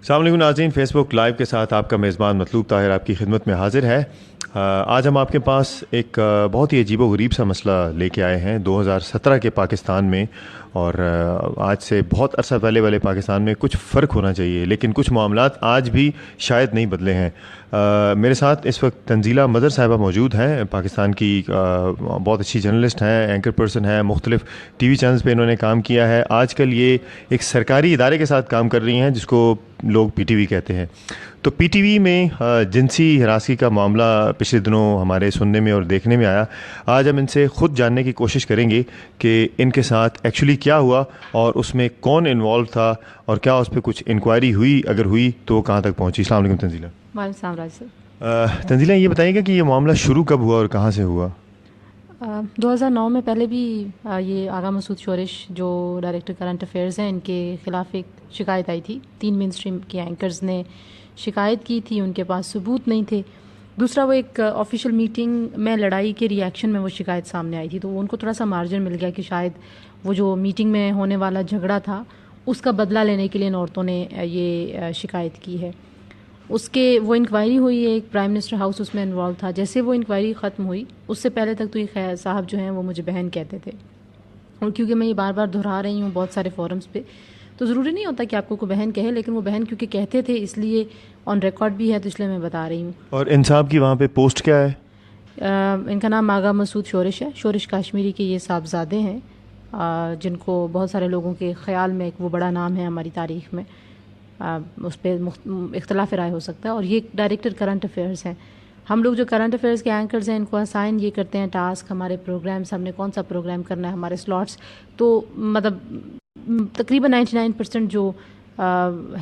السلام علیکم ناظرین، فیس بک لائیو کے ساتھ آپ کا میزبان مطلوب طاہر آپ کی خدمت میں حاضر ہے۔ آج ہم آپ کے پاس ایک بہت ہی عجیب و غریب سا مسئلہ لے کے آئے ہیں 2017 کے پاکستان میں، اور آج سے بہت عرصہ پہلے والے پاکستان میں کچھ فرق ہونا چاہیے، لیکن کچھ معاملات آج بھی شاید نہیں بدلے ہیں۔ میرے ساتھ اس وقت تنزیلہ مظہر صاحبہ موجود ہیں، پاکستان کی بہت اچھی جرنلسٹ ہیں، اینکر پرسن ہیں، مختلف ٹی وی چینلز پہ انہوں نے کام کیا ہے۔ آج کل یہ ایک سرکاری ادارے کے ساتھ کام کر رہی ہیں جس کو لوگ پی ٹی وی کہتے ہیں۔ تو پی ٹی وی میں جنسی ہراسگی کا معاملہ پچھلے دنوں ہمارے سننے میں اور دیکھنے میں آیا۔ آج ہم ان سے خود جاننے کی کوشش کریں گے کہ ان کے ساتھ ایکچولی کیا ہوا اور اس میں کون انوالو تھا، اور کیا اس پہ کچھ انکوائری ہوئی، اگر ہوئی تو وہ کہاں تک پہنچی۔ السلام علیکم تنزیلہ۔ وعلیکم السلام راج صاحب۔ تنزیلہ، یہ بتائیے گا کہ یہ معاملہ شروع کب ہوا اور کہاں سے ہوا؟ 2009 میں پہلے بھی یہ آغا مسعود شورش جو ڈائریکٹر کرنٹ افیئرز ہیں، ان کے خلاف ایک شکایت آئی تھی۔ 3 مین اسٹریم کے اینکرز نے شکایت کی تھی، ان کے پاس ثبوت نہیں تھے۔ دوسرا، وہ ایک آفیشیل میٹنگ میں لڑائی کے ریئیکشن میں وہ شکایت سامنے آئی تھی، تو ان کو تھوڑا سا مارجن مل گیا کہ شاید وہ جو میٹنگ میں ہونے والا جھگڑا تھا اس کا بدلہ لینے کے لیے ان عورتوں نے یہ شکایت کی ہے۔ اس کے وہ انکوائری ہوئی ہے، ایک پرائم منسٹر ہاؤس اس میں انوالو تھا۔ جیسے وہ انکوائری ختم ہوئی، اس سے پہلے تک تو یہ خیر صاحب جو ہیں وہ مجھے بہن کہتے تھے، اور کیونکہ میں یہ بار بار دہرا رہی ہوں بہت سارے فورمز پہ، تو ضروری نہیں ہوتا کہ آپ کو بہن کہے، لیکن وہ بہن کیونکہ کہتے تھے اس لیے آن ریکارڈ بھی ہے، تو اس لیے میں بتا رہی ہوں۔ اور انصاف کی وہاں پہ پوسٹ کیا ہے؟ ان کا نام آغا مسعود شورش ہے۔ شورش کاشمیری کے یہ صاحبزادے ہیں، جن کو بہت سارے لوگوں کے خیال میں ایک وہ بڑا نام ہے ہماری تاریخ میں، اس پہ اختلاف رائے ہو سکتا ہے۔ اور یہ ڈائریکٹر کرنٹ افیئرز ہیں۔ ہم لوگ جو کرنٹ افیئرز کے اینکرز ہیں، ان کو اسائن یہ کرتے ہیں ٹاسک، ہمارے پروگرامز، ہم نے کون سا پروگرام کرنا ہے، ہمارے سلاٹس، تو مطلب تقریباً 99% جو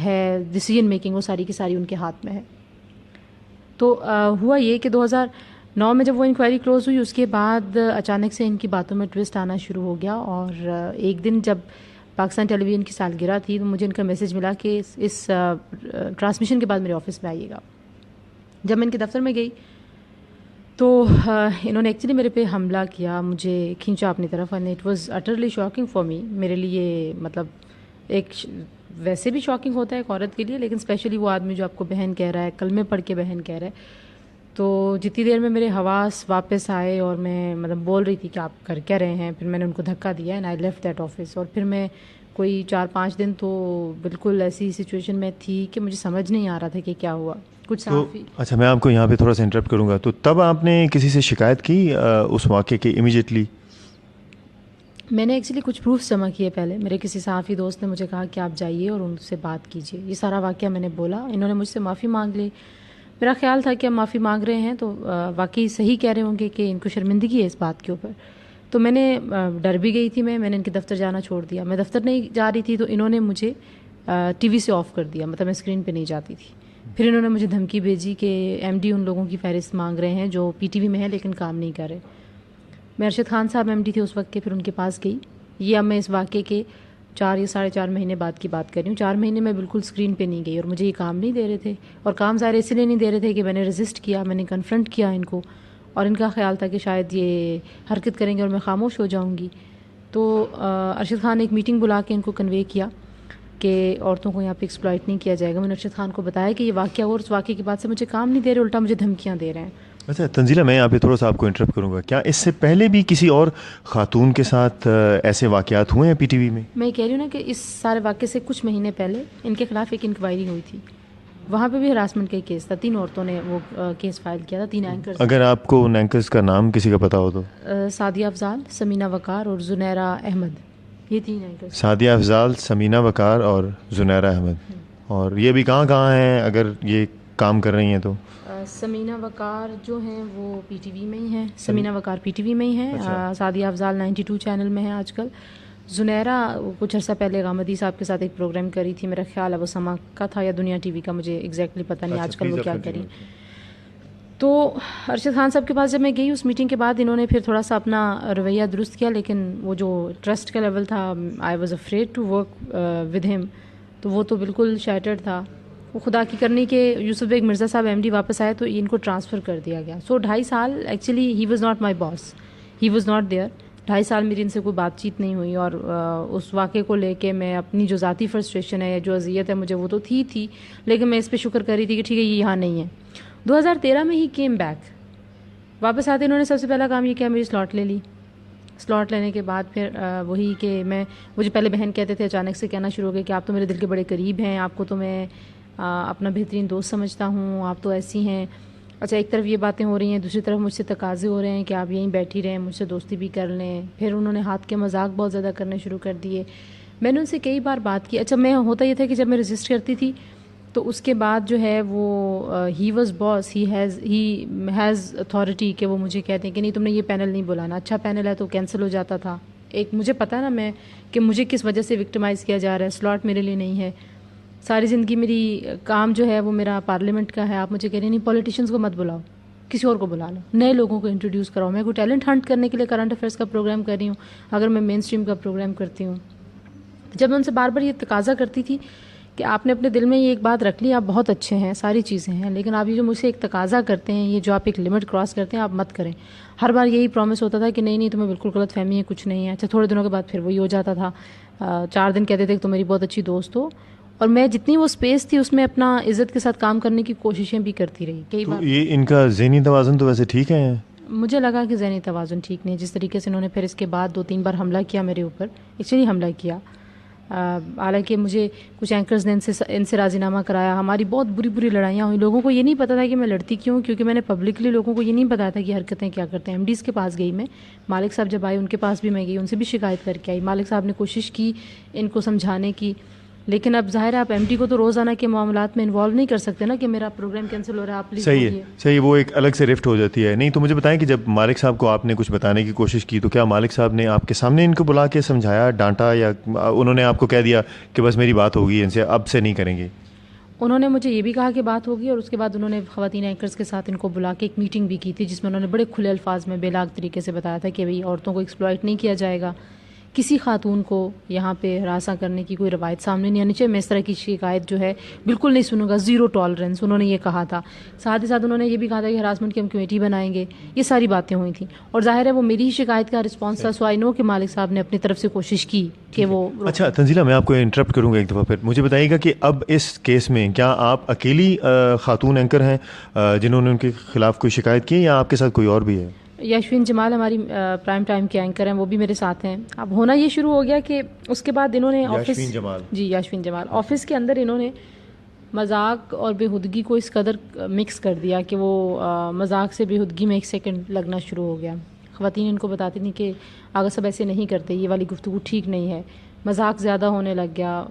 ہے ڈیسیجن میکنگ وہ ساری کی ساری ان کے ہاتھ میں ہے۔ تو ہوا یہ کہ 2009 میں جب وہ انکوائری کلوز ہوئی، اس کے بعد اچانک سے ان کی باتوں میں ٹوسٹ آنا شروع ہو گیا، اور ایک دن جب پاکستان ٹیلی ویژن کی سالگرہ تھی تو مجھے ان کا میسج ملا کہ اس ٹرانسمیشن کے بعد میرے آفس میں آئیے گا۔ جب میں ان کے دفتر میں گئی تو انہوں نے ایکچولی میرے پہ حملہ کیا، مجھے کھینچا اپنی طرف، and it was utterly shocking for me. میرے لیے مطلب ایک ویسے بھی شاکنگ ہوتا ہے ایک عورت کے لیے، لیکن اسپیشلی وہ آدمی جو آپ کو بہن کہہ رہا ہے، کلمے پڑھ کے بہن کہہ رہا ہے۔ تو جتنی دیر میں میرے حواس واپس آئے اور میں مطلب بول رہی تھی کہ آپ کر کیا رہے ہیں، پھر میں نے ان کو دھکا دیا and I left that office. اور پھر میں کوئی 4-5 دن تو بالکل ایسی سچویشن میں تھی کہ مجھے سمجھ نہیں آ رہا تھا کہ کیا ہوا۔ کچھ صحافی اچھا، میں آپ کو یہاں پہ تھوڑا سا انٹرپٹ کروں گا، تو تب آپ نے کسی سے شکایت کی اس واقعے کے امیجیٹلی؟ میں نے ایکچولی کچھ پروفس جمع کیے پہلے۔ میرے کسی صحافی دوست نے مجھے کہا کہ آپ جائیے اور ان سے بات کیجیے، یہ سارا واقعہ میں نے بولا۔ انہوں نے مجھ سے معافی مانگ لی۔ میرا خیال تھا کہ ہم معافی مانگ رہے ہیں تو واقعی صحیح کہہ رہے ہوں گے کہ ان کو شرمندگی ہے اس بات کے اوپر۔ تو میں نے ڈر بھی گئی تھی، میں نے ان کے دفتر جانا چھوڑ دیا۔ میں دفتر نہیں جا رہی تھی تو انہوں نے مجھے ٹی وی سے آف کر دیا، مطلب میں اسکرین پہ نہیں جاتی تھی۔ پھر انہوں نے مجھے دھمکی بھیجی کہ ایم ڈی ان لوگوں کی فہرست مانگ رہے ہیں جو پی ٹی وی میں ہیں لیکن کام نہیں کر رہے۔ میں ارشد خان صاحب ایم ڈی تھے اس وقت کے، پھر ان کے پاس گئی۔ یہ اب میں اس واقعے کے 4 یا 4.5 مہینے بعد کی بات کر رہی ہوں۔ 4 مہینے میں بالکل اسکرین پہ نہیں گئی، اور مجھے یہ کام نہیں دے رہے تھے، اور کام ظاہر اس لیے نہیں دے رہے تھے کہ میں نے ریزسٹ کیا، میں نے کنفرنٹ کیا ان کو، اور ان کا خیال تھا کہ شاید یہ حرکت کریں گے اور میں خاموش ہو جاؤں گی۔ تو ارشد خان نے ایک میٹنگ بلا کے ان کو کنوے کیا کہ عورتوں کو یہاں پہ ایکسپلائٹ نہیں کیا جائے گا۔ میں نے ارشد خان کو بتایا کہ یہ واقعہ اور اس واقعے کے بعد سے مجھے کام نہیں دے رہے، الٹا مجھے دھمکیاں دے رہے ہیں۔ اچھا تنزیلہ، میں یہاں پہ تھوڑا سا آپ کو انٹرپٹ کروں گا، کیا اس سے پہلے بھی کسی اور خاتون کے ساتھ ایسے واقعات ہوئے ہیں پی ٹی وی میں؟ میں کہہ رہی ہوں نا کہ اس سارے واقعے سے کچھ مہینے پہلے ان کے خلاف ایک انکوائری ہوئی تھی، وہاں پہ بھی ہراسمنٹ کا ایک کیس تھا۔ 3 عورتوں نے وہ کیس فائل کیا تھا، 3 اینکرز۔ اگر آپ کو ان اینکرز کا نام کسی کا پتہ ہو تو؟ سعدیہ افضال، سمینہ وقار اور زنیرہ احمد، یہ 3 اینکرز۔ سعدیہ افضال، سمینہ وقار اور زنیرہ احمد۔ اور یہ بھی کہاں کہاں ہیں اگر یہ کام کر رہی ہیں تو؟ سمینہ وقار جو ہیں وہ پی ٹی وی میں ہی ہیں، سمینہ وقار پی ٹی وی میں ہی ہیں۔ سعدیہ افضال 92 چینل میں ہیں آج کل۔ زنیرہ کچھ عرصہ پہلے غامدی صاحب کے ساتھ ایک پروگرام کری تھی، میرا خیال ہے وہ سما کا تھا یا دنیا ٹی وی کا، مجھے ایگزیکٹلی پتہ نہیں آج کل وہ کیا کری۔ تو ارشد خان صاحب کے پاس جب میں گئی اس میٹنگ کے بعد، انہوں نے پھر تھوڑا سا اپنا رویہ درست کیا، لیکن وہ جو ٹرسٹ کا لیول تھا، I was afraid to work with him, تو وہ تو بالکل شیٹرڈ تھا۔ وہ خدا کی کرنی کہ یوسف بیگ مرزا صاحب ایم ڈی واپس آئے تو ان کو ٹرانسفر کر دیا گیا۔ سو 2.5 سال actually he was not my boss, he was not there 2.5 سال میری ان سے کوئی بات چیت نہیں ہوئی، اور اس واقعے کو لے کے میں اپنی جو ذاتی فرسٹریشن ہے یا جو اذیت ہے مجھے وہ تو تھی، لیکن میں اس پہ شکر کر رہی تھی کہ ٹھیک ہے یہ یہاں نہیں ہے۔ 2013 میں ہی کیم بیک، واپس آتے انہوں نے سب سے پہلا کام یہ کیا، میری سلاٹ لے لی۔ سلاٹ لینے کے بعد پھر وہی کہ مجھے پہلے بہن کہتے تھے، اچانک سے کہنا شروع ہو گئے کہ آپ تو میرے دل کے بڑے قریب ہیں، آپ کو تو میں اپنا بہترین دوست سمجھتا ہوں، آپ تو ایسی ہیں۔ اچھا، ایک طرف یہ باتیں ہو رہی ہیں، دوسری طرف مجھ سے تقاضے ہو رہے ہیں کہ آپ یہیں بیٹھی رہیں، مجھ سے دوستی بھی کر لیں۔ پھر انہوں نے ہاتھ کے مذاق بہت زیادہ کرنے شروع کر دیے۔ میں نے ان سے کئی بار بات کی۔ اچھا، میں ہوتا یہ تھا کہ جب میں رجسٹ کرتی تھی تو اس کے بعد جو ہے وہ he was boss, he has authority کہ وہ مجھے کہتے ہیں کہ نہیں تم نے یہ پینل نہیں بلانا، اچھا پینل ہے تو کینسل ہو جاتا تھا۔ ایک مجھے پتہ نا میں کہ مجھے کس وجہ سے وکٹمائز کیا جا رہا ہے، سلاٹ میرے لیے نہیں ہے۔ ساری زندگی میری کام جو ہے وہ میرا پارلیمنٹ کا ہے، آپ مجھے کہہ رہے ہیں نہیں پولیٹیشینز کو مت بلاؤ، کسی اور کو بلا لو، نئے لوگوں کو انٹروڈیوس کراؤ۔ میں کوئی ٹیلنٹ ہنٹ کرنے کے لیے کرنٹ افیئرس کا پروگرام کر رہی ہوں، اگر میں مین اسٹریم کا پروگرام کرتی ہوں۔ جب میں ان سے بار بار یہ تقاضا کرتی تھی کہ آپ نے اپنے دل میں یہ ایک بات رکھ لی، آپ بہت اچھے ہیں، ساری چیزیں ہیں، لیکن آپ یہ جو مجھ سے ایک تقاضا کرتے ہیں، یہ جو آپ ایک لمٹ کراس کرتے ہیں، آپ مت کریں۔ ہر بار یہی پرومس ہوتا تھا کہ نہیں تمہیں بالکل غلط فہمی ہے، کچھ نہیں ہے۔ اچھا، تھوڑے دنوں کے بعد پھر وہی ہو جاتا تھا۔ 4 دن کہتے تھے کہ تم میری بہت اچھی دوست ہو، اور میں جتنی وہ اسپیس تھی اس میں اپنا عزت کے ساتھ کام کرنے کی کوششیں بھی کرتی رہی کئی بار۔ یہ ان کا ذہنی توازن تو ویسے ٹھیک ہے؟ مجھے لگا کہ ذہنی توازن ٹھیک نہیں، جس طریقے سے انہوں نے پھر اس کے بعد 2-3 بار حملہ کیا میرے اوپر، ایکچولی حملہ کیا۔ حالانکہ مجھے کچھ اینکرز نے ان سے راضی نامہ کرایا، ہماری بہت بری لڑائیاں ہوئیں۔ لوگوں کو یہ نہیں پتا تھا کہ میں لڑتی کیوں، کیونکہ میں نے پبلکلی لوگوں کو یہ نہیں بتایا تھا کہ حرکتیں کیا کرتے ہیں۔ ایم ڈیز کے پاس گئی میں، مالک صاحب جب آئے ان کے پاس بھی میں گئی، ان سے بھی شکایت کر کے آئی۔ مالک صاحب نے کوشش کی ان کو سمجھانے کی، لیکن اب ظاہر ہے آپ ایم ڈی کو تو روزانہ کے معاملات میں انوالو نہیں کر سکتے نا کہ میرا پروگرام کینسل ہو رہا ہے، آپ پلیز بولیے۔ صحیح، وہ ایک الگ سے رفٹ ہو جاتی ہے۔ نہیں تو مجھے بتائیں کہ جب مالک صاحب کو آپ نے کچھ بتانے کی کوشش کی تو کیا مالک صاحب نے آپ کے سامنے ان کو بلا کے سمجھایا، ڈانٹا، یا انہوں نے آپ کو کہہ دیا کہ بس میری بات ہوگی ان سے، اب سے نہیں کریں گے؟ انہوں نے مجھے یہ بھی کہا کہ بات ہوگی، اور اس کے بعد انہوں نے خواتین اینکرز کے ساتھ ان کو بلا کے ایک میٹنگ بھی کی تھی، جس میں انہوں نے بڑے کھلے الفاظ میں بے لاگ طریقے سے بتایا تھا کہ بھئی عورتوں کو ایکسپلائٹ نہیں کیا جائے گا، کسی خاتون کو یہاں پہ ہراساں کرنے کی کوئی روایت سامنے نہیں آنی چاہیے، میں اس طرح کی شکایت جو ہے بالکل نہیں سنوں گا، زیرو ٹالرنس انہوں نے یہ کہا تھا۔ ساتھ ہی ساتھ انہوں نے یہ بھی کہا تھا کہ ہراسمنٹ کی ہم کمیٹی بنائیں گے۔ یہ ساری باتیں ہوئی تھیں، اور ظاہر ہے وہ میری ہی شکایت کا رسپانس تھا، سو آئی نو کہ مالک صاحب نے اپنی طرف سے کوشش کی کہ وہ۔ اچھا تنزیلہ، میں آپ کو انٹرپٹ کروں گا ایک دفعہ، پھر مجھے بتائیے گا کہ اب اس کیس میں کیا آپ اکیلی خاتون اینکر ہیں جنہوں نے ان کے خلاف کوئی شکایت کی، یا آپ کے ساتھ کوئی اور بھی ہے؟ یاشوین جمال ہماری پرائم ٹائم کے اینکر ہیں، وہ بھی میرے ساتھ ہیں۔ اب ہونا یہ شروع ہو گیا کہ اس کے بعد انہوں نے یاشوین جمال، جی یاشوین جمال، آفس کے اندر انہوں نے مذاق اور بےہودگی کو اس قدر مکس کر دیا کہ وہ مذاق سے بےہودگی میں 1 سیکنڈ لگنا شروع ہو گیا۔ خواتین ان کو بتاتی تھیں کہ آغا صاحب ایسے نہیں کرتے، یہ والی گفتگو ٹھیک نہیں ہے، مذاق زیادہ ہونے لگ گیا۔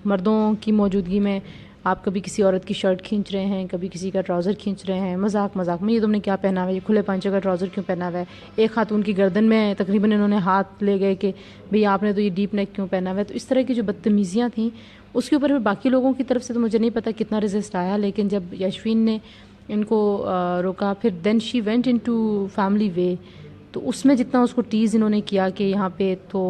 مردوں کی موجودگی میں آپ کبھی کسی عورت کی شرٹ کھینچ رہے ہیں، کبھی کسی کا ٹراؤزر کھینچ رہے ہیں، مذاق میں یہ تم نے کیا پہنا ہوا ہے، یہ کھلے پانچے کا ٹراؤزر کیوں پہنا ہوا ہے۔ ایک خاتون کی گردن میں تقریباً انہوں نے ہاتھ لے گئے کہ بھئی آپ نے تو یہ ڈیپ نیک کیوں پہنا ہوا ہے۔ تو اس طرح کی جو بدتمیزیاں تھیں، اس کے اوپر پھر باقی لوگوں کی طرف سے تو مجھے نہیں پتہ کتنا ریزسٹ آیا، لیکن جب یاشوین نے ان کو روکا، پھر then she went into family way, تو اس میں جتنا اس کو ٹیز انہوں نے کیا کہ یہاں پہ تو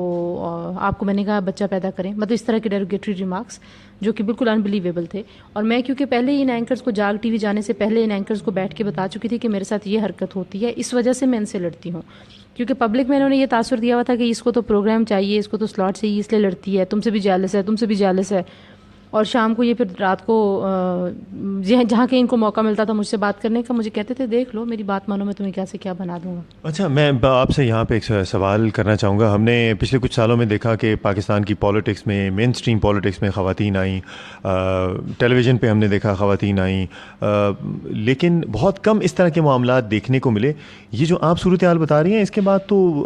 آپ کو میں نے کہا بچہ پیدا کریں، مطلب اس طرح کے ڈیروگیٹری ریمارکس جو کہ بالکل انبلیویبل تھے۔ اور میں کیونکہ پہلے ہی ان اینکرز کو جاگ ٹی وی جانے سے پہلے ان اینکرز کو بیٹھ کے بتا چکی تھی کہ میرے ساتھ یہ حرکت ہوتی ہے، اس وجہ سے میں ان سے لڑتی ہوں، کیونکہ پبلک میں انہوں نے یہ تاثر دیا ہوا تھا کہ اس کو تو پروگرام چاہیے، اس کو تو سلاٹ چاہیے، اس لیے لڑتی ہے، تم سے بھی جیلس ہے، تم سے بھی جیلس ہے۔ اور شام کو یہ پھر رات کو جہاں کہیں ان کو موقع ملتا تھا مجھ سے بات کرنے کا، مجھے کہتے تھے دیکھ لو میری بات مانو، میں تمہیں کیا سے کیا بنا دوں گا۔ اچھا، میں آپ سے یہاں پہ ایک سوال کرنا چاہوں گا۔ ہم نے پچھلے کچھ سالوں میں دیکھا کہ پاکستان کی پالیٹکس میں، مین اسٹریم پالیٹکس میں خواتین آئیں، ٹیلی ویژن پہ ہم نے دیکھا خواتین آئیں، لیکن بہت کم اس طرح کے معاملات دیکھنے کو ملے۔ یہ جو آپ صورتحال بتا رہی ہیں، اس کے بعد تو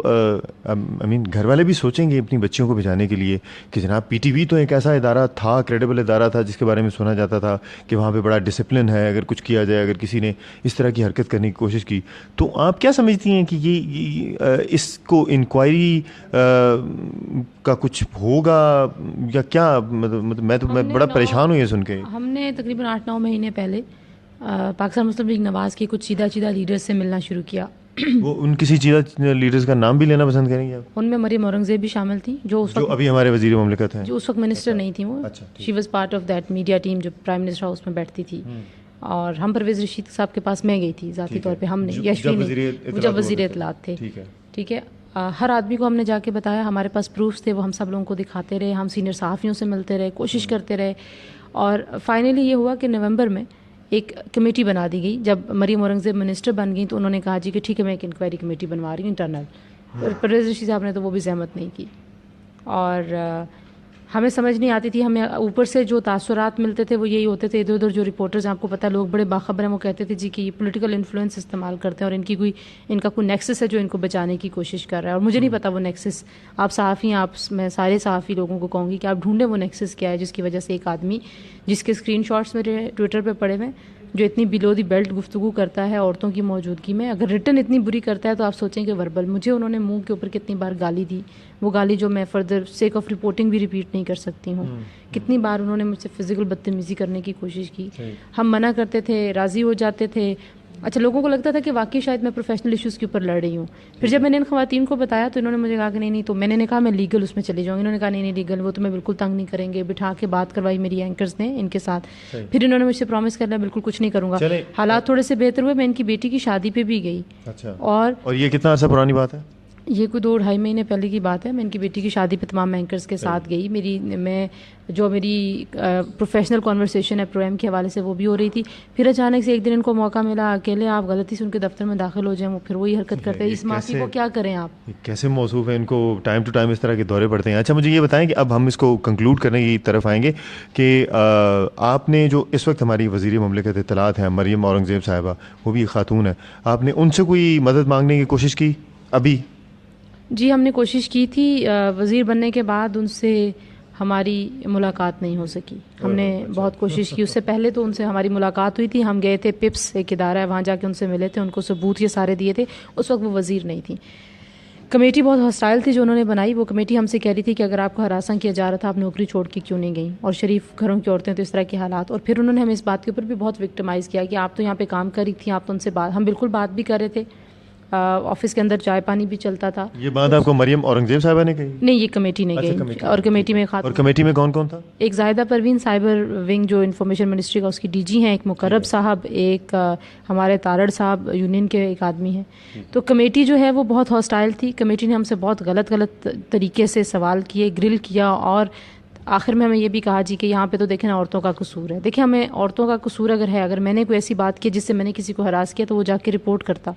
گھر والے بھی سوچیں گے اپنی بچیوں کو بھیجانے کے لیے کہ جناب پی ٹی وی تو ایک ایسا ادارہ تھا، کریڈیبل ادارہ تھا، جس کے بارے میں سنا جاتا تھا کہ وہاں پہ بڑا ڈسپلن ہے، اگر کچھ کیا جائے، اگر کسی نے اس طرح کی حرکت کرنے کی کوشش کی تو آپ کیا سمجھتی ہیں کہ یہ اس کو انکوائری کا کچھ ہوگا یا کیا؟ مطلب میں بڑا پریشان ہوں یہ سن کے۔ ہم نے تقریباً 8-9 مہینے پہلے پاکستان مسلم لیگ نواز کے کچھ سیدھا لیڈرز سے ملنا شروع کیا۔ وہ ان کسی چیزہ لیڈرز کا نام بھی لینا پسند کریں گے آپ؟ ان میں مریم اورنگزیب بھی شامل تھیں، جو ابھی ہمارے وزیر مملکت ہیں، جو اس وقت منسٹر نہیں تھیں، وہ she was part of that media team جو پرائم منسٹر ہاؤس میں بیٹھتی تھی۔ اور ہم پرویز رشید صاحب کے پاس میں گئی تھی ذاتی طور پہ، ہم نے یاشوین جب وزیر اطلاعات تھے، ٹھیک ہے۔ ہر آدمی کو ہم نے جا کے بتایا, ہمارے پاس پروفس تھے, وہ ہم سب لوگوں کو دکھاتے رہے, ہم سینئر صحافیوں سے ملتے رہے, کوشش کرتے رہے, اور فائنلی یہ ہوا کہ نومبر میں ایک کمیٹی بنا دی گئی. جب مریم اورنگزیب منسٹر بن گئی تو انہوں نے کہا جی کہ ٹھیک ہے میں ایک انکوائری کمیٹی بنوا رہی ہوں انٹرنل. پرویز رشید صاحب نے تو وہ بھی زحمت نہیں کی, اور ہمیں سمجھ نہیں آتی تھی. ہمیں اوپر سے جو تاثرات ملتے تھے وہ یہی ہوتے تھے, ادھر ادھر جو رپورٹرز ہیں, آپ کو پتہ ہے لوگ بڑے باخبر ہیں, وہ کہتے تھے جی کہ یہ پولیٹیکل انفلوئنس استعمال کرتے ہیں اور ان کا کوئی نیکسس ہے جو ان کو بچانے کی کوشش کر رہا ہے. اور مجھے نہیں پتا وہ نیکسس, آپ صحافی ہیں, میں سارے صحافی لوگوں کو کہوں گی کہ آپ ڈھونڈیں وہ نیکسس کیا ہے جس کی وجہ سے ایک آدمی جس کے اسکرین شاٹس میرے ٹویٹر پہ پڑے ہوئے, جو اتنی بلو دی بیلٹ گفتگو کرتا ہے عورتوں کی موجودگی میں, اگر ریٹن اتنی بری کرتا ہے تو آپ سوچیں کہ وربل. مجھے انہوں نے منہ کے اوپر کتنی بار گالی دی, وہ گالی جو میں فردر سیک آف رپورٹنگ بھی ریپیٹ نہیں کر سکتی ہوں. کتنی بار انہوں نے مجھ سے فزیکل بدتمیزی کرنے کی کوشش کی. ہم منع کرتے تھے, راضی ہو جاتے تھے. اچھا, لوگوں کو لگتا تھا کہ واقعی شاید میں پروفیشنل ایشوز کے اوپر لڑ رہی ہوں. پھر جب میں نے ان خواتین کو بتایا تو انہوں نے مجھے کہا کہ نہیں, تو میں نے کہا میں لیگل اس میں چلی جاؤں گی. انہوں نے کہا نہیں لیگل وہ تمہیں بالکل تنگ نہیں کریں گے. بٹھا کے بات کروائی میری اینکرز نے ان کے ساتھ. پھر انہوں نے مجھ سے پرومس کر لیا بالکل کچھ نہیں کروں گا. حالات تھوڑے سے بہتر ہوئے, میں ان کی بیٹی کی شادی پہ بھی گئی. اور یہ کتنا عرصہ پرانی بات ہے؟ یہ کوئی 2-2.5 مہینے پہلے کی بات ہے. میں ان کی بیٹی کی شادی پہ تمام اینکرز کے ساتھ گئی. میری پروفیشنل کانورسیشن ہے پرویم کے حوالے سے وہ بھی ہو رہی تھی. پھر اچانک سے ایک دن ان کو موقع ملا, اکیلے آپ غلطی سے ان کے دفتر میں داخل ہو جائیں, وہ پھر وہی حرکت کرتے ہیں. اس معافی کو کیا کریں آپ؟ کیسے موصوف ہیں, ان کو ٹائم ٹو ٹائم اس طرح کے دورے پڑتے ہیں. اچھا مجھے یہ بتائیں کہ اب ہم اس کو کنکلوڈ کرنے کی طرف آئیں گے کہ آپ نے جو اس وقت ہماری وزیر مملکت اطلاعات ہیں مریم اورنگزیب صاحبہ, وہ بھی خاتون ہیں, آپ نے ان سے کوئی مدد مانگنے کی کوشش کی ابھی؟ جی ہم نے کوشش کی تھی. وزیر بننے کے بعد ان سے ہماری ملاقات نہیں ہو سکی. ہم نے بہت کوشش کی. اس سے پہلے تو ان سے ہماری ملاقات ہوئی تھی. ہم گئے تھے پپس ایک ادارہ ہے, وہاں جا کے ان سے ملے تھے, ان کو ثبوت یہ سارے دیے تھے. اس وقت وہ وزیر نہیں تھی. کمیٹی بہت ہاسٹائل تھی جو انہوں نے بنائی. وہ کمیٹی ہم سے کہہ رہی تھی کہ اگر آپ کو ہراساں کیا جا رہا تھا آپ نوکری چھوڑ کے کیوں نہیں گئیں, اور شریف گھروں کی عورتیں تو اس طرح کے حالات. اور پھر انہوں نے ہمیں اس بات کے اوپر بھی بہت وکٹمائز کیا کہ آپ تو یہاں پہ کام کر رہی تھیں, آپ تو ان سے بات, ہم بالکل بات بھی کر رہے تھے, آفس کے اندر چائے پانی بھی چلتا تھا. یہ بات آپ کو مریم اورنگزیب صاحبہ نے کہی؟ نہیں, یہ کمیٹی نے گئی. اور کمیٹی میں اور کمیٹی میں کون کون تھا؟ ایک زاہدہ پروین سائبر ونگ جو انفارمیشن منسٹری کا اس کی ڈی جی ہیں, ایک مقرب صاحب, ایک ہمارے تارڑ صاحب یونین کے ایک آدمی ہیں. تو کمیٹی جو ہے وہ بہت ہاسٹائل تھی. کمیٹی نے ہم سے بہت غلط طریقے سے سوال کیے, گرل کیا, اور آخر میں ہمیں یہ بھی کہا جی کہ یہاں پہ تو دیکھیں نا عورتوں کا قصور ہے. دیکھیں ہمیں عورتوں کا قصور اگر ہے, اگر میں نے کوئی ایسی بات کی جس سے میں نے کسی کو ہراس کیا تو وہ جا کے رپورٹ کرتا.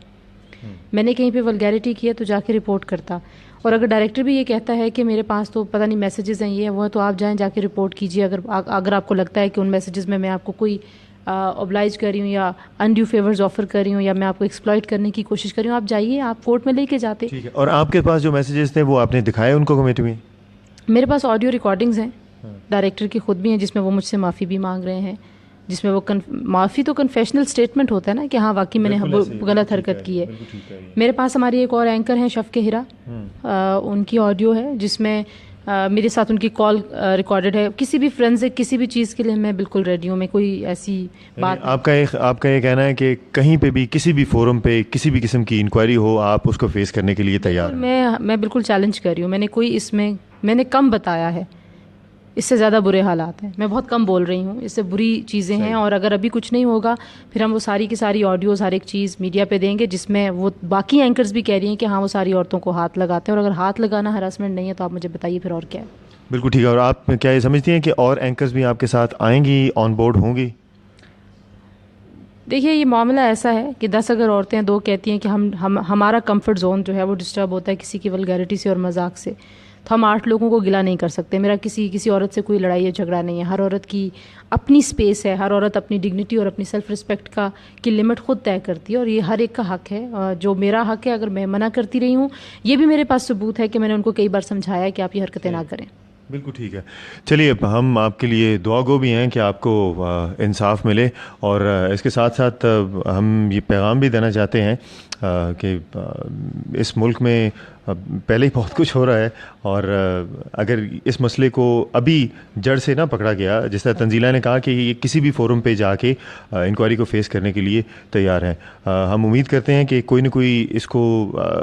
میں نے کہیں پہ ولگیرٹی کی ہے تو جا کے رپورٹ کرتا. اور اگر ڈائریکٹر بھی یہ کہتا ہے کہ میرے پاس تو پتہ نہیں میسیجز ہیں یہ وہ ہے, تو آپ جائیں جا کے رپورٹ کیجیے. اگر آپ کو لگتا ہے کہ ان میسیجز میں آپ کو کوئی اوبلائج کر رہی ہوں یا انڈیو فیورز آفر کر رہی ہوں یا میں آپ کو ایکسپلائٹ کرنے کی کوشش کر رہی ہوں, آپ جائیے, آپ کورٹ میں لے کے جاتے. ٹھیک ہے. اور آپ کے پاس جو میسیجز تھے وہ آپ نے دکھائے ان کو کمیٹی میں؟ میرے پاس آڈیو ریکارڈنگز ہیں ڈائریکٹر کی خود بھی ہیں, جس میں وہ مجھ سے معافی بھی مانگ رہے ہیں, جس میں وہ معافی تو کنفیشنل اسٹیٹمنٹ ہوتا ہے نا کہ ہاں واقعی میں نے غلط حرکت کی ہے. میرے پاس ہماری ایک اور اینکر ہیں شفق ہیرا, ان کی آڈیو ہے جس میں میرے ساتھ ان کی کال ریکارڈڈ ہے. کسی بھی فرینزک کسی بھی چیز کے لیے میں بالکل ریڈی ہوں. میں کوئی ایسی بات, آپ کا یہ کہنا ہے کہ کہیں پہ بھی کسی بھی فورم پہ کسی بھی قسم کی انکوائری ہو آپ اس کو فیس کرنے کے لیے تیار ہیں؟ میں بالکل چیلنج کر رہی ہوں. میں نے کم بتایا ہے, اس سے زیادہ برے حالات ہیں. میں بہت کم بول رہی ہوں, اس سے بری چیزیں ہیں. اور اگر ابھی کچھ نہیں ہوگا پھر ہم وہ ساری کی ساری آڈیوز ہر ایک چیز میڈیا پہ دیں گے, جس میں وہ باقی اینکرز بھی کہہ رہی ہیں کہ ہاں وہ ساری عورتوں کو ہاتھ لگاتے ہیں. اور اگر ہاتھ لگانا ہراسمنٹ نہیں ہے تو آپ مجھے بتائیے پھر اور کیا ہے. بالکل ٹھیک ہے. اور آپ کیا یہ سمجھتی ہیں کہ اور اینکرز بھی آپ کے ساتھ آئیں گی, آن بورڈ ہوں گی؟ دیکھیے یہ معاملہ ایسا ہے کہ 10 اگر عورتیں 2 کہتی ہیں کہ ہمارا کمفرٹ زون جو ہے وہ ڈسٹرب ہوتا ہے کسی کی ولگیرٹی سے اور مذاق سے, تو ہم 8 لوگوں کو گلا نہیں کر سکتے. میرا کسی عورت سے کوئی لڑائی یا جھگڑا نہیں ہے. ہر عورت کی اپنی سپیس ہے, ہر عورت اپنی ڈگنیٹی اور اپنی سیلف رسپیکٹ کی لمٹ خود طے کرتی ہے, اور یہ ہر ایک کا حق ہے. جو میرا حق ہے, اگر میں منع کرتی رہی ہوں, یہ بھی میرے پاس ثبوت ہے کہ میں نے ان کو کئی بار سمجھایا کہ آپ یہ حرکتیں نہ کریں. بالکل ٹھیک ہے. چلیے ہم آپ کے لیے دعا گو بھی ہیں کہ آپ کو انصاف ملے, اور اس کے ساتھ ساتھ ہم یہ پیغام بھی دینا چاہتے ہیں کہ اس ملک میں پہلے ہی بہت کچھ ہو رہا ہے, اور اگر اس مسئلے کو ابھی جڑ سے نہ پکڑا گیا, جس طرح تنزیلہ نے کہا کہ یہ کسی بھی فورم پہ جا کے انکوائری کو فیس کرنے کے لیے تیار ہیں. ہم امید کرتے ہیں کہ کوئی نہ کوئی اس کو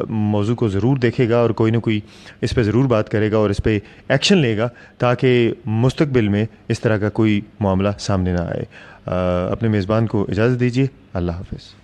موضوع کو ضرور دیکھے گا, اور کوئی نہ کوئی اس پہ ضرور بات کرے گا اور اس پہ ایکشن لے گا, تاکہ مستقبل میں اس طرح کا کوئی معاملہ سامنے نہ آئے. اپنے میزبان کو اجازت دیجیے. اللہ حافظ.